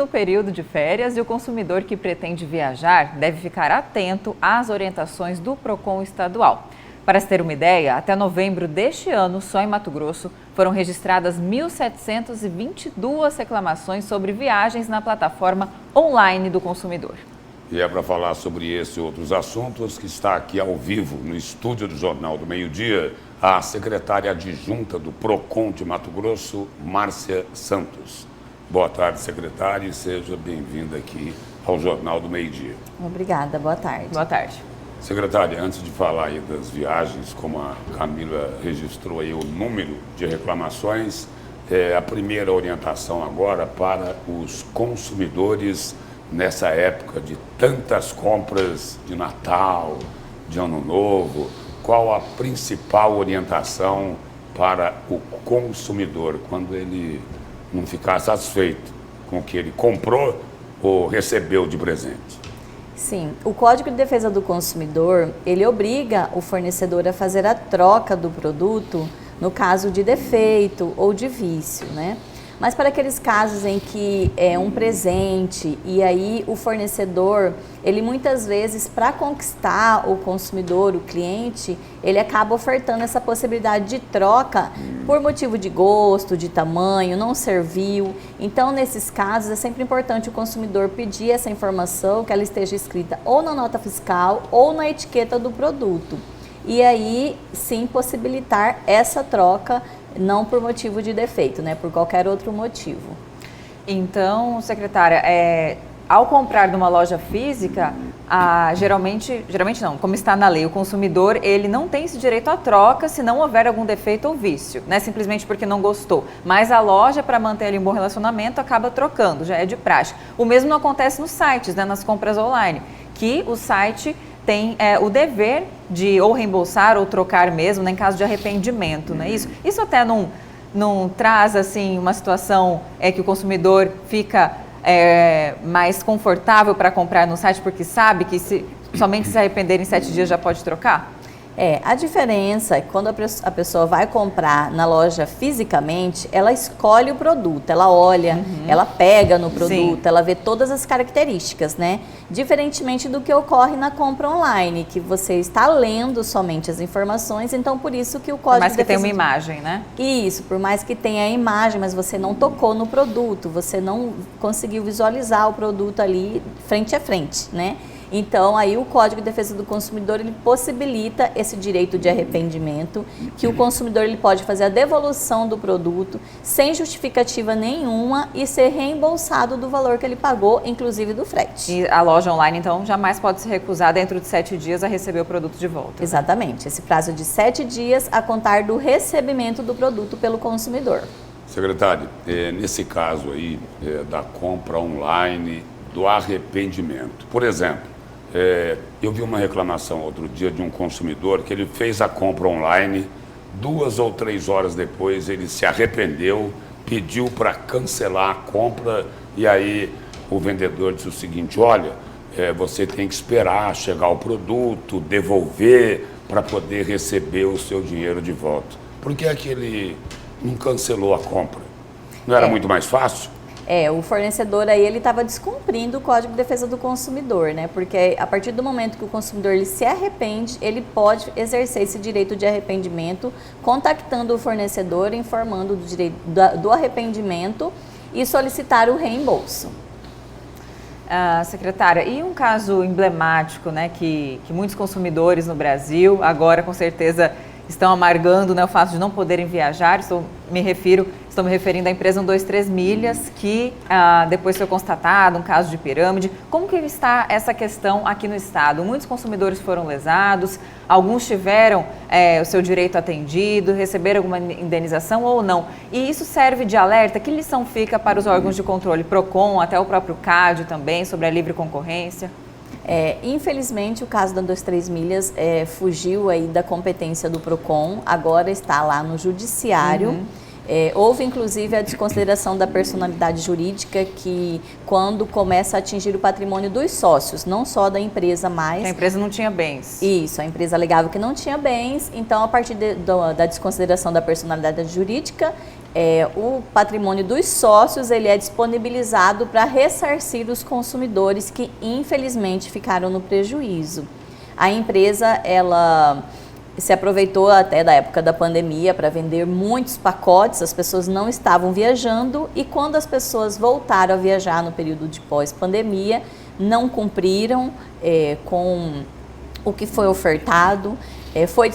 No período de férias, e o consumidor que pretende viajar deve ficar atento às orientações do Procon estadual. Para se ter uma ideia, até novembro deste ano, só em Mato Grosso, foram registradas 1.722 reclamações sobre viagens na plataforma online do consumidor. E é para falar sobre esse e outros assuntos que está aqui ao vivo no estúdio do Jornal do Meio-Dia a secretária adjunta do Procon de Mato Grosso, Márcia Santos. Boa tarde, secretária, e seja bem-vinda aqui ao Jornal do Meio-Dia. Obrigada, boa tarde. Boa tarde. Secretária, antes de falar aí das viagens, como a Camila registrou aí o número de reclamações, a primeira orientação agora para os consumidores nessa época de tantas compras de Natal, de Ano Novo, qual a principal orientação para o consumidor quando ele não ficar satisfeito com o que ele comprou ou recebeu de presente? Sim, o Código de Defesa do Consumidor, ele obriga o fornecedor a fazer a troca do produto no caso de defeito ou de vício, né? Mas para aqueles casos em que é um presente e aí o fornecedor, ele muitas vezes, para conquistar o consumidor, o cliente, ele acaba ofertando essa possibilidade de troca por motivo de gosto, de tamanho, não serviu. Então, nesses casos, é sempre importante o consumidor pedir essa informação, que ela esteja escrita ou na nota fiscal ou na etiqueta do produto. E aí, sim, possibilitar essa troca, não por motivo de defeito, né? Por qualquer outro motivo. Então, secretária, ao comprar numa loja física, geralmente não, como está na lei, o consumidor ele não tem esse direito à troca se não houver algum defeito ou vício, né? Simplesmente porque não gostou. Mas a loja, para manter ali um bom relacionamento, acaba trocando, já é de praxe. O mesmo não acontece nos sites, né? Nas compras online, que o site tem o dever de ou reembolsar ou trocar mesmo, né, em caso de arrependimento, né? Isso até não traz assim uma situação que o consumidor fica mais confortável para comprar no site porque sabe que somente se arrepender em 7 dias já pode trocar? A diferença é que quando a pessoa vai comprar na loja fisicamente, ela escolhe o produto, ela olha, ela pega no produto, sim, ela vê todas as características, né? Diferentemente do que ocorre na compra online, que você está lendo somente as informações, então por isso que o Código... Por mais que tenha uma imagem, né? Isso, por mais que tenha a imagem, mas você não tocou no produto, você não conseguiu visualizar o produto ali frente a frente, né? Então, aí o Código de Defesa do Consumidor, ele possibilita esse direito de arrependimento, que o consumidor ele pode fazer a devolução do produto sem justificativa nenhuma e ser reembolsado do valor que ele pagou, inclusive do frete. E a loja online, então, jamais pode se recusar dentro de 7 dias a receber o produto de volta. Exatamente, esse prazo de 7 dias a contar do recebimento do produto pelo consumidor. Secretário, nesse caso aí da compra online, do arrependimento, por exemplo, eu vi uma reclamação outro dia de um consumidor que ele fez a compra online, 2 ou 3 horas depois ele se arrependeu, pediu para cancelar a compra e aí o vendedor disse o seguinte: olha, você tem que esperar chegar o produto, devolver para poder receber o seu dinheiro de volta. Por que é que ele não cancelou a compra? Não era muito mais fácil? O fornecedor aí ele estava descumprindo o Código de Defesa do Consumidor, né? Porque a partir do momento que o consumidor ele se arrepende, ele pode exercer esse direito de arrependimento, contactando o fornecedor, informando do direito do arrependimento e solicitar o reembolso. Secretária, e um caso emblemático, né, que muitos consumidores no Brasil agora com certeza estão amargando, né, o fato de não poderem viajar, estou me referindo à empresa 123 Milhas, que depois foi constatado um caso de pirâmide. Como que está essa questão aqui no estado? Muitos consumidores foram lesados, alguns tiveram o seu direito atendido, receberam alguma indenização ou não. E isso serve de alerta? Que lição fica para os órgãos de controle, Procon, até o próprio CAD também, sobre a livre concorrência? Infelizmente, o caso da 123 Milhas fugiu aí da competência do Procon, agora está lá no judiciário. Houve, inclusive, a desconsideração da personalidade jurídica que, quando começa a atingir o patrimônio dos sócios, não só da empresa mais... A empresa não tinha bens. Isso, a empresa alegava que não tinha bens, então, a partir da desconsideração da personalidade jurídica, o patrimônio dos sócios ele é disponibilizado para ressarcir os consumidores que, infelizmente, ficaram no prejuízo. A empresa, ela... se aproveitou até da época da pandemia para vender muitos pacotes, as pessoas não estavam viajando e quando as pessoas voltaram a viajar no período de pós-pandemia, não cumpriram com o que foi ofertado. Foi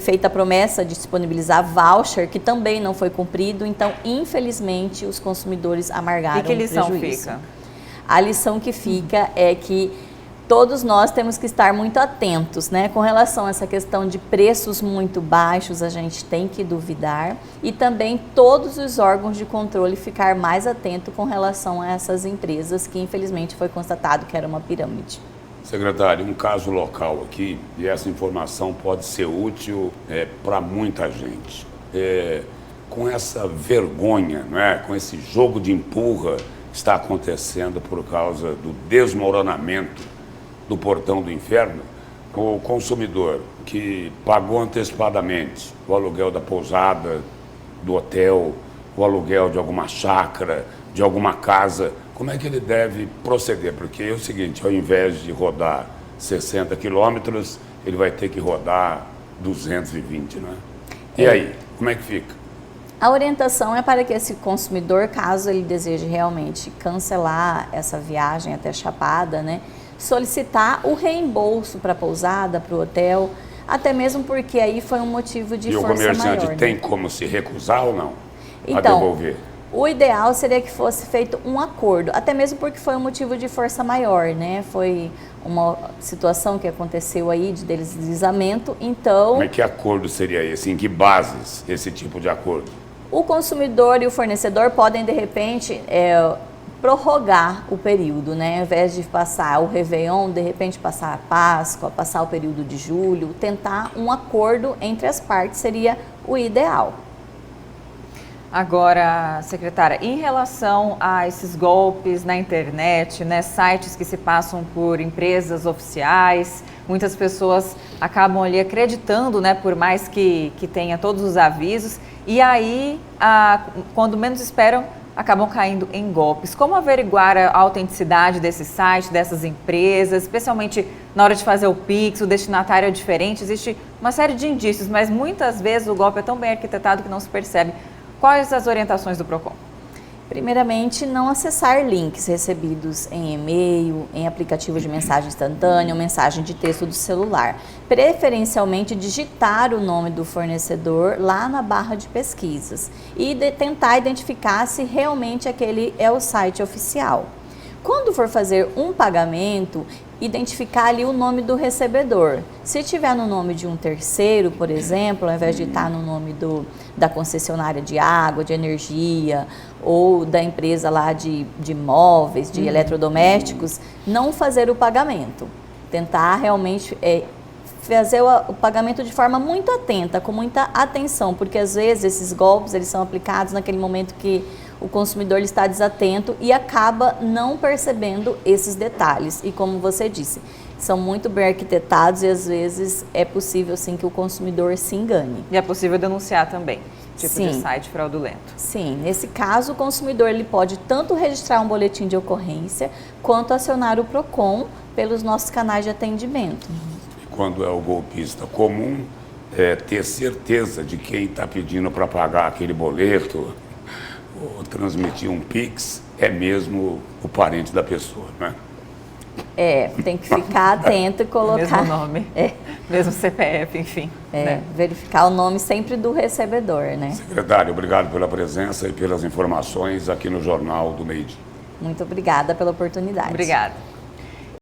feita a promessa de disponibilizar voucher, que também não foi cumprido, então, infelizmente, os consumidores amargaram o prejuízo. E que lição fica? A lição que fica é que todos nós temos que estar muito atentos, né? Com relação a essa questão de preços muito baixos, a gente tem que duvidar e também todos os órgãos de controle ficar mais atento com relação a essas empresas que infelizmente foi constatado que era uma pirâmide. Secretário, um caso local aqui, e essa informação pode ser útil para muita gente. Com essa vergonha, não é? Com esse jogo de empurra que está acontecendo por causa do desmoronamento do portão do inferno, o consumidor que pagou antecipadamente o aluguel da pousada, do hotel, o aluguel de alguma chácara, de alguma casa, como é que ele deve proceder? Porque é o seguinte, ao invés de rodar 60 quilômetros, ele vai ter que rodar 220, né? E aí, como é que fica? A orientação é para que esse consumidor, caso ele deseje realmente cancelar essa viagem até Chapada, né, solicitar o reembolso para a pousada, para o hotel, até mesmo porque aí foi um motivo de força maior. E o comerciante tem como se recusar ou não a então, devolver? O ideal seria que fosse feito um acordo, até mesmo porque foi um motivo de força maior, né? Foi uma situação que aconteceu aí de deslizamento, então... Mas que acordo seria esse? Em que bases esse tipo de acordo? O consumidor e o fornecedor podem, de repente, prorrogar o período, né? Ao invés de passar o Réveillon, de repente passar a Páscoa, passar o período de julho, tentar um acordo entre as partes seria o ideal. Agora, secretária, em relação a esses golpes na internet, né, sites que se passam por empresas oficiais, muitas pessoas acabam ali acreditando, né, por mais que tenha todos os avisos, e aí, quando menos esperam, acabam caindo em golpes. Como averiguar a autenticidade desse site, dessas empresas, especialmente na hora de fazer o Pix, o destinatário é diferente, existe uma série de indícios, mas muitas vezes o golpe é tão bem arquitetado que não se percebe. Quais as orientações do PROCON? Primeiramente, não acessar links recebidos em e-mail, em aplicativo de mensagem instantânea ou mensagem de texto do celular. Preferencialmente, digitar o nome do fornecedor lá na barra de pesquisas e tentar identificar se realmente aquele é o site oficial. Quando for fazer um pagamento, identificar ali o nome do recebedor. Se tiver no nome de um terceiro, por exemplo, ao invés de estar no nome da concessionária de água, de energia, ou da empresa lá de móveis, de eletrodomésticos, não fazer o pagamento. Tentar realmente fazer o pagamento de forma muito atenta, com muita atenção, porque às vezes esses golpes eles são aplicados naquele momento que o consumidor ele está desatento e acaba não percebendo esses detalhes. E como você disse, são muito bem arquitetados e às vezes é possível sim que o consumidor se engane. E é possível denunciar também, tipo sim, de site fraudulento. Sim, nesse caso o consumidor ele pode tanto registrar um boletim de ocorrência quanto acionar o PROCON pelos nossos canais de atendimento. Quando é o golpista comum, ter certeza de quem está pedindo para pagar aquele boleto ou transmitir um Pix é mesmo o parente da pessoa, né? Tem que ficar atento e colocar... Mesmo nome, mesmo CPF, enfim. Né? Verificar o nome sempre do recebedor, né? Secretário, obrigado pela presença e pelas informações aqui no Jornal do Meio Dia. Muito obrigada pela oportunidade. Obrigada.